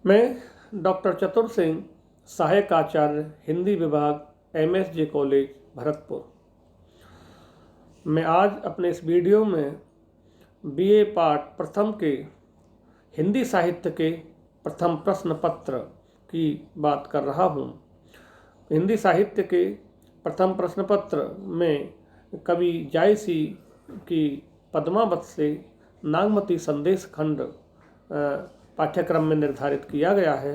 मैं डॉक्टर चतुर सिंह, सहायक आचार्य हिंदी विभाग, MSJ कॉलेज भरतपुर। मैं आज अपने इस वीडियो में BA पार्ट प्रथम के हिंदी साहित्य के प्रथम प्रश्न पत्र की बात कर रहा हूँ। हिंदी साहित्य के प्रथम प्रश्न पत्र में कवि जायसी की पद्मावत से नागमती संदेश खंड पाठ्यक्रम में निर्धारित किया गया है।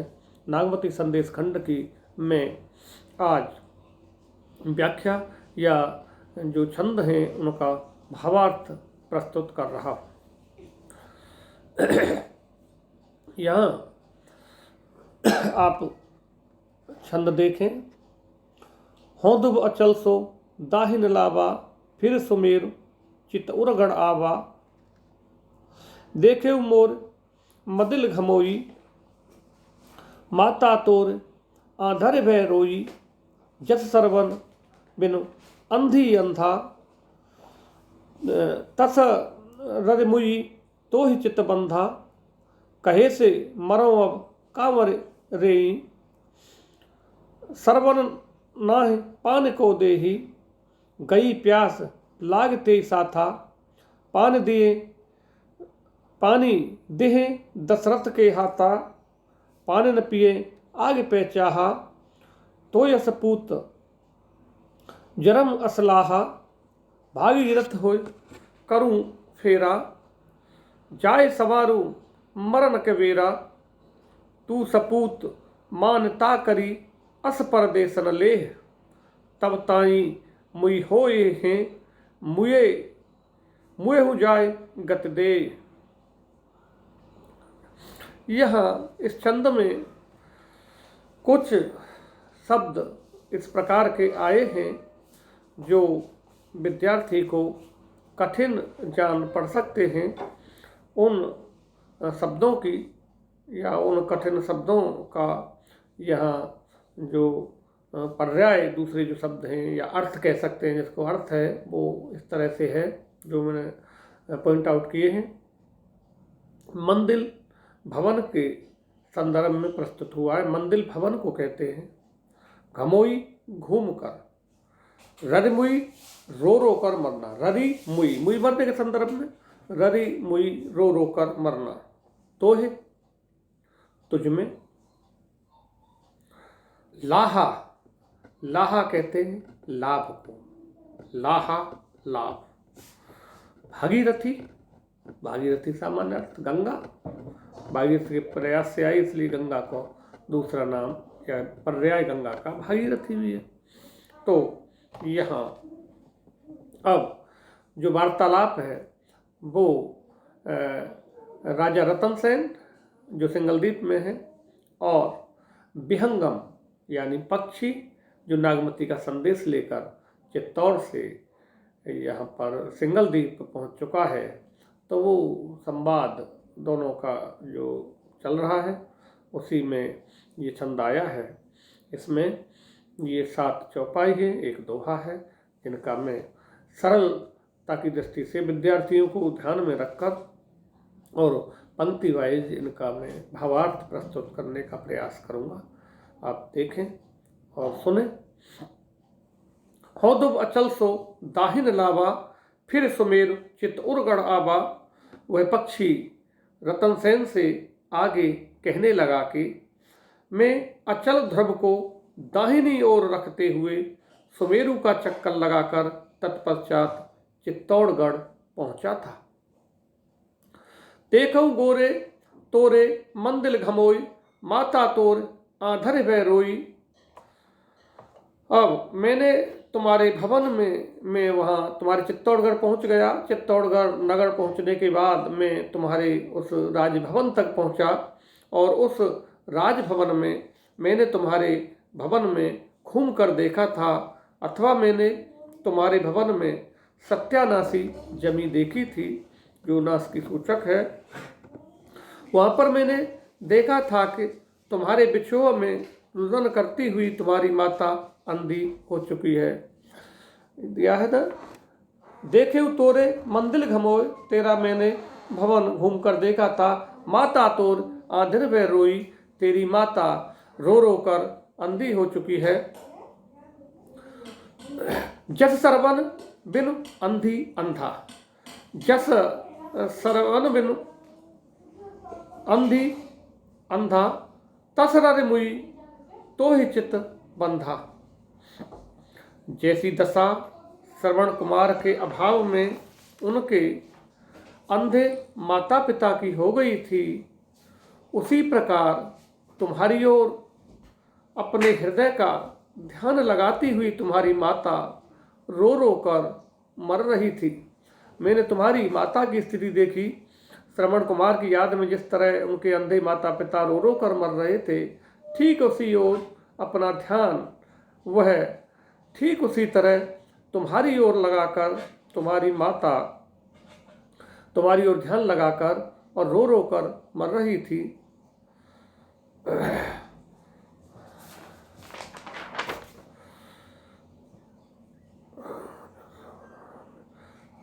नागमती संदेश खंड की मैं आज व्याख्या या जो छंद हैं उनका भावार्थ प्रस्तुत कर रहा हूँ। यहाँ आप छंद देखें। होंदुब अचल सो दाहिन लावा, फिर सुमेर चित उरगण आवा। देखे मोर मदिल घमोई, माता तोर आधर भय रोई। जस सरवन बिनु अंधी अंधा, तस ररमुई तो ही चित बंधा। कहे से मरो अब कांवर रेई, सरवन नाह पान को देही। गई प्यास लागते साथा, पानी देह दशरथ के हाथा। पान न पिए आग पे चाहा, तो यस पूत जरम असलाहा। भागीरथ होय करूं फेरा, जाय सवारू मरन कवेरा। तू सपूत मानता करी, अस परदेसन लेह। तब ताई मुई होए हैं, मुए हूँ जाय गत दे। यहाँ इस छंद में कुछ शब्द इस प्रकार के आए हैं जो विद्यार्थी को कठिन जान पड़ सकते हैं। उन शब्दों की या उन कठिन शब्दों का यहाँ जो पर्याय दूसरे जो शब्द हैं या अर्थ कह सकते हैं, जिसको अर्थ है वो इस तरह से है जो मैंने पॉइंट आउट किए हैं। मंदिल भवन के संदर्भ में प्रस्तुत हुआ है। मंदिल भवन को कहते हैं। घमोई घूम कर, ररिमुई रो रो कर मरना। ररी मुई, मुई मरने के संदर्भ में ररी मुई रो रो कर मरना। तो है तुझ में। लाहा, लाहा कहते हैं लाभ को। लाहा लाभ। भागीरथी, भागीरथी सामान्य अर्थ गंगा। भागीरथी के प्रयास से आई इसलिए गंगा को दूसरा नाम या पर्याय गंगा का भागीरथी भी है। तो यहाँ अब जो वार्तालाप है वो राजा रतन सेन जो सिंगलदीप में है, और विहंगम यानी पक्षी जो नागमती का संदेश लेकर चित्तौड़ से यहाँ पर सिंगलदीप पहुँच चुका है। तो वो संवाद दोनों का जो चल रहा है उसी में ये छंद आया है। इसमें ये 7 चौपाई है, एक दोहा है, जिनका मैं सरलता की दृष्टि से विद्यार्थियों को ध्यान में रखकर और पंक्ति वाइज इनका मैं भावार्थ प्रस्तुत करने का प्रयास करूँगा। आप देखें और सुने। होदुब अचल सो दाहिन लावा, फिर सुमेर चित उरगण आवा। वह पक्षी रतन सेन से आगे कहने लगा कि मैं अचल ध्रुव को दाहिनी ओर रखते हुए सुमेरु का चक्कर लगाकर तत्पश्चात चित्तौड़गढ़ पहुंचा था। देखऊं गोरे तोरे मंदिल घमोई, माता तोर आधर भय रोई। अब मैंने तुम्हारे भवन में वहाँ तुम्हारे चित्तौड़गढ़ पहुँच गया। चित्तौड़गढ़ नगर पहुँचने के बाद मैं तुम्हारे उस राजभवन तक पहुँचा, और उस राजभवन में मैंने तुम्हारे भवन में घूम कर देखा था, अथवा मैंने तुम्हारे भवन में सत्यानाशी जमी देखी थी जो नाश की सूचक है। वहाँ पर मैंने देखा था कि तुम्हारे बिछुआ में रुदन करती हुई तुम्हारी माता अंधी हो चुकी है। दिया है ना। देखे तोरे मंदिल घमोए, तेरा मैंने भवन घूम कर देखा था। माता तोर आधर वे रोई, तेरी माता रो रो कर अंधी हो चुकी है। जस सरवन बिन अंधी अंधा, जस सरवन बिन अंधी अंधा, तस रर मुई तो ही चित बंधा। जैसी दशा श्रवण कुमार के अभाव में उनके अंधे माता पिता की हो गई थी, उसी प्रकार तुम्हारी ओर अपने हृदय का ध्यान लगाती हुई तुम्हारी माता रो रो कर मर रही थी। मैंने तुम्हारी माता की स्थिति देखी। श्रवण कुमार की याद में जिस तरह उनके अंधे माता पिता रो रो कर मर रहे थे, ठीक उसी ओर अपना ध्यान वह ठीक उसी तरह तुम्हारी ओर लगाकर, तुम्हारी माता तुम्हारी ओर ध्यान लगाकर और रो रो कर मर रही थी।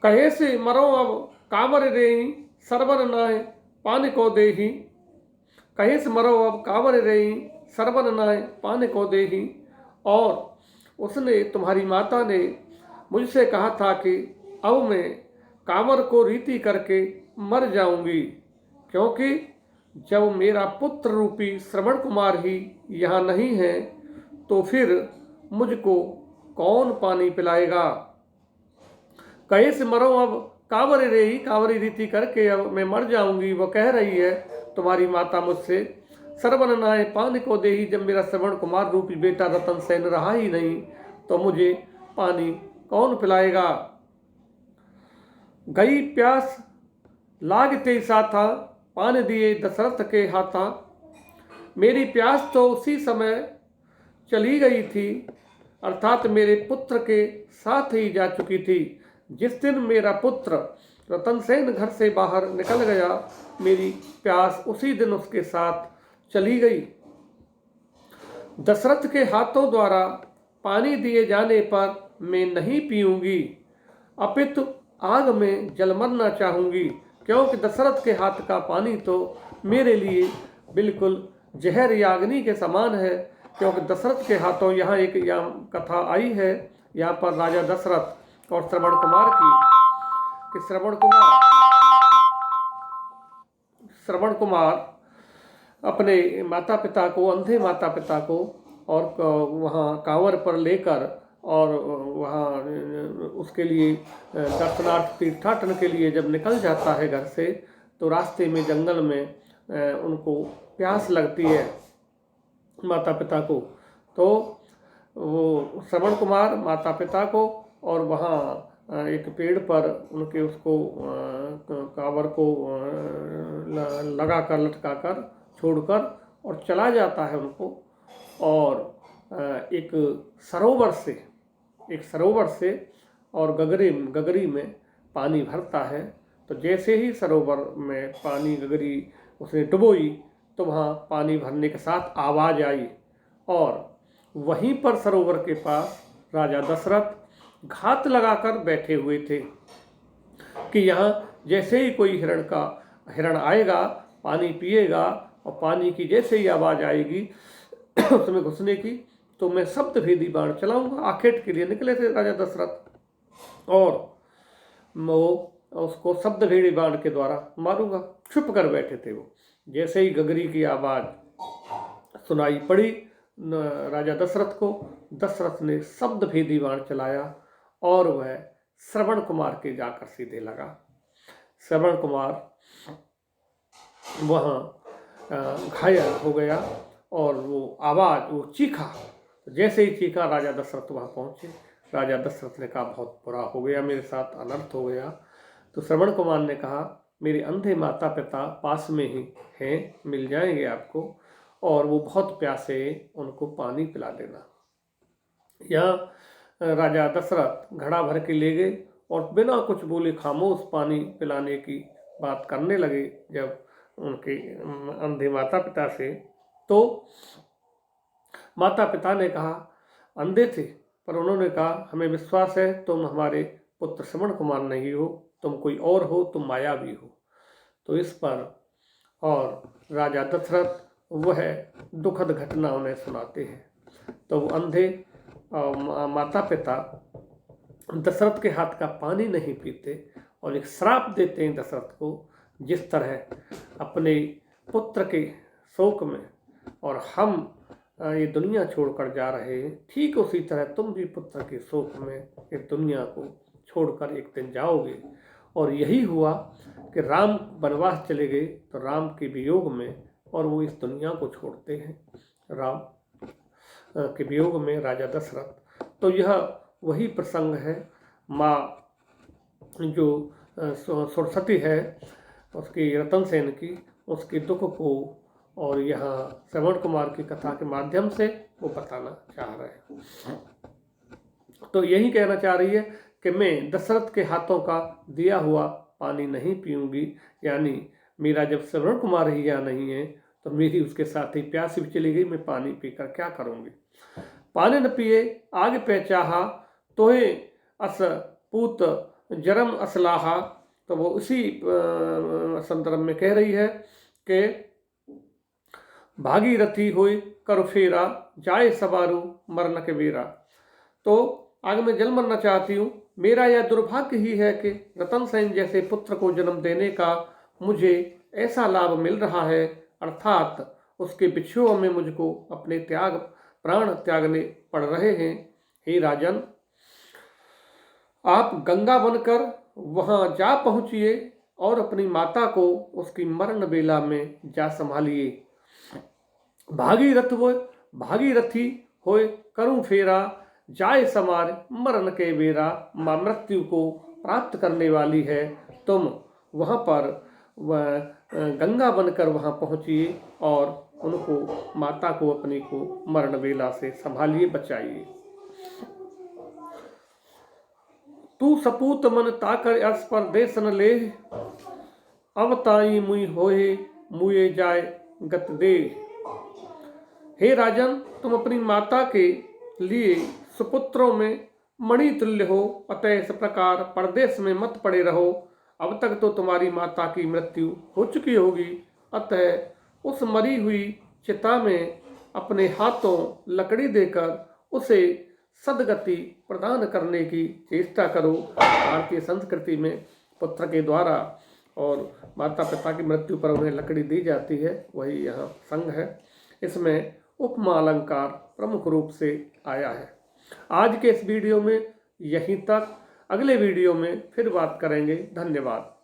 कहे से मरो अब कांवर रेही, सरवन नाय पान को देही। कहे से मरो अब कांवर रेही, सरवन नाय पान को देही। और उसने, तुम्हारी माता ने मुझसे कहा था कि अब मैं कांवर को रीति करके मर जाऊंगी, क्योंकि जब मेरा पुत्र रूपी श्रवण कुमार ही यहाँ नहीं है तो फिर मुझको कौन पानी पिलाएगा। कहे से मरो अब कांवर रेही, कांवरी रीति करके अब मैं मर जाऊंगी। वो कह रही है तुम्हारी माता मुझसे, सरवन नाय पानी को देही। जब मेरा श्रवण कुमार रूपी बेटा रतन सेन रहा ही नहीं तो मुझे पानी कौन पिलाएगा। गई प्यास लागते साथा, पान दिए दशरथ के हाथा। मेरी प्यास तो उसी समय चली गई थी, अर्थात मेरे पुत्र के साथ ही जा चुकी थी। जिस दिन मेरा पुत्र रतन सेन घर से बाहर निकल गया, मेरी प्यास उसी दिन उसके साथ चली गई। दशरथ के हाथों द्वारा पानी दिए जाने पर मैं नहीं पीऊंगी, अपितु आग में जल मरना चाहूंगी, क्योंकि दशरथ के हाथ का पानी तो मेरे लिए बिल्कुल जहर या अग्नि के समान है। क्योंकि दशरथ के हाथों, यहाँ एक कथा आई है यहाँ पर राजा दशरथ और श्रवण कुमार की, कि श्रवण कुमार अपने माता पिता को, अंधे माता पिता को और वहाँ कांवर पर लेकर और वहाँ उसके लिए दर्शनार्थ तीर्थाटन के लिए जब निकल जाता है घर से, तो रास्ते में जंगल में उनको प्यास लगती है माता पिता को। तो वो श्रवण कुमार माता पिता को और वहाँ एक पेड़ पर उनके उसको कांवर को लगा कर, लटका कर, छोड़कर और चला जाता है उनको। और एक सरोवर से और गगरी में पानी भरता है। तो जैसे ही सरोवर में पानी गगरी उसने डुबोई तो वहाँ पानी भरने के साथ आवाज़ आई, और वहीं पर सरोवर के पास राजा दशरथ घात लगाकर बैठे हुए थे कि यहाँ जैसे ही कोई हिरण आएगा, पानी पिएगा और पानी की जैसे ही आवाज़ आएगी उसमें घुसने की, तो मैं शब्द भेदी बाण चलाऊंगा। आखेट के लिए निकले थे राजा दशरथ और वो उसको शब्द भेदी बाण के द्वारा मारूंगा। छुप कर बैठे थे वो। जैसे ही गगरी की आवाज़ सुनाई पड़ी राजा दशरथ को, दशरथ ने शब्द भेदी बाण चलाया और वह श्रवण कुमार के जाकर सीधे लगा। श्रवण कुमार वहाँ घायल हो गया और वो चीखा। जैसे ही चीखा राजा दशरथ वहाँ पहुँचे। राजा दशरथ ने कहा बहुत बुरा हो गया, मेरे साथ अनर्थ हो गया। तो श्रवण कुमार ने कहा मेरे अंधे माता पिता पास में ही हैं, मिल जाएंगे आपको, और वो बहुत प्यासे, उनको पानी पिला देना। यहाँ राजा दशरथ घड़ा भर के ले गए और बिना कुछ बोले खामोश पानी पिलाने की बात करने लगे जब उनके अंधे माता पिता से। तो माता पिता ने कहा, अंधे थे पर उन्होंने कहा हमें विश्वास है तुम हमारे पुत्र श्रवण कुमार नहीं हो, तुम कोई और हो, तुम मायावी हो। तो इस पर और राजा दशरथ वह दुखद घटना उन्हें सुनाते हैं। तो वो अंधे माता पिता दशरथ के हाथ का पानी नहीं पीते और एक श्राप देते हैं दशरथ को, जिस तरह अपने पुत्र के शोक में और हम ये दुनिया छोड़कर जा रहे हैं, ठीक उसी तरह तुम भी पुत्र के शोक में इस दुनिया को छोड़कर एक दिन जाओगे। और यही हुआ कि राम वनवास चले गए तो राम के वियोग में, और वो इस दुनिया को छोड़ते हैं राम के वियोग में राजा दशरथ। तो यह वही प्रसंग है। माँ जो सरस्वती है उसकी, रतन सेन की, उसके दुख को और यहाँ श्रवण कुमार की कथा के माध्यम से वो बताना चाह रहे हैं। तो यही कहना चाह रही है कि मैं दशरथ के हाथों का दिया हुआ पानी नहीं पीऊंगी, यानी मेरा जब श्रवण कुमार ही यहाँ नहीं है तो मेरी उसके साथ ही प्यास भी चली गई, मैं पानी पीकर क्या करूंगी। पानी न पिए आग पे चाहा तोहे अस पूत जरम असलाहा। तो वो उसी संदर्भ में कह रही है कि भागीरथी होई कर फेरा जाए सवारू मरन के बेरा। तो आगे मैं जल मरना चाहती हूँ। मेरा यह दुर्भाग्य ही है कि रतन सेन जैसे पुत्र को जन्म देने का मुझे ऐसा लाभ मिल रहा है, अर्थात उसके बिछुओं में मुझको अपने प्राण त्यागने पड़ रहे हैं। हे राजन, आप गंगा बनकर वहां जा पहुंचिए और अपनी माता को उसकी मरण बेला में जा संभालिए। भागीरथी होए करूं फेरा जाए समार मरण के बेरा। मां मृत्यु को प्राप्त करने वाली है, तुम वहां पर गंगा बनकर वहां पहुंचिए और उनको, माता को अपनी को मरण बेला से संभालिए, बचाइए। तू सपूत मन ताकर अर्श पर देश न ले, अब ताई मुई होए मुए जाए गत दे। हे राजन, तुम अपनी माता के लिए सुपुत्रों में मणि तुल्य हो, अतः इस प्रकार परदेश में मत पड़े रहो। अब तक तो तुम्हारी माता की मृत्यु हो चुकी होगी, अतः उस मरी हुई चिता में अपने हाथों लकड़ी देकर उसे सदगति प्रदान करने की चेष्टा करो। भारतीय संस्कृति में पुत्र के द्वारा और माता पिता की मृत्यु पर उन्हें लकड़ी दी जाती है, वही यहाँ संग है। इसमें उपमा अलंकार प्रमुख रूप से आया है। आज के इस वीडियो में यहीं तक, अगले वीडियो में फिर बात करेंगे। धन्यवाद।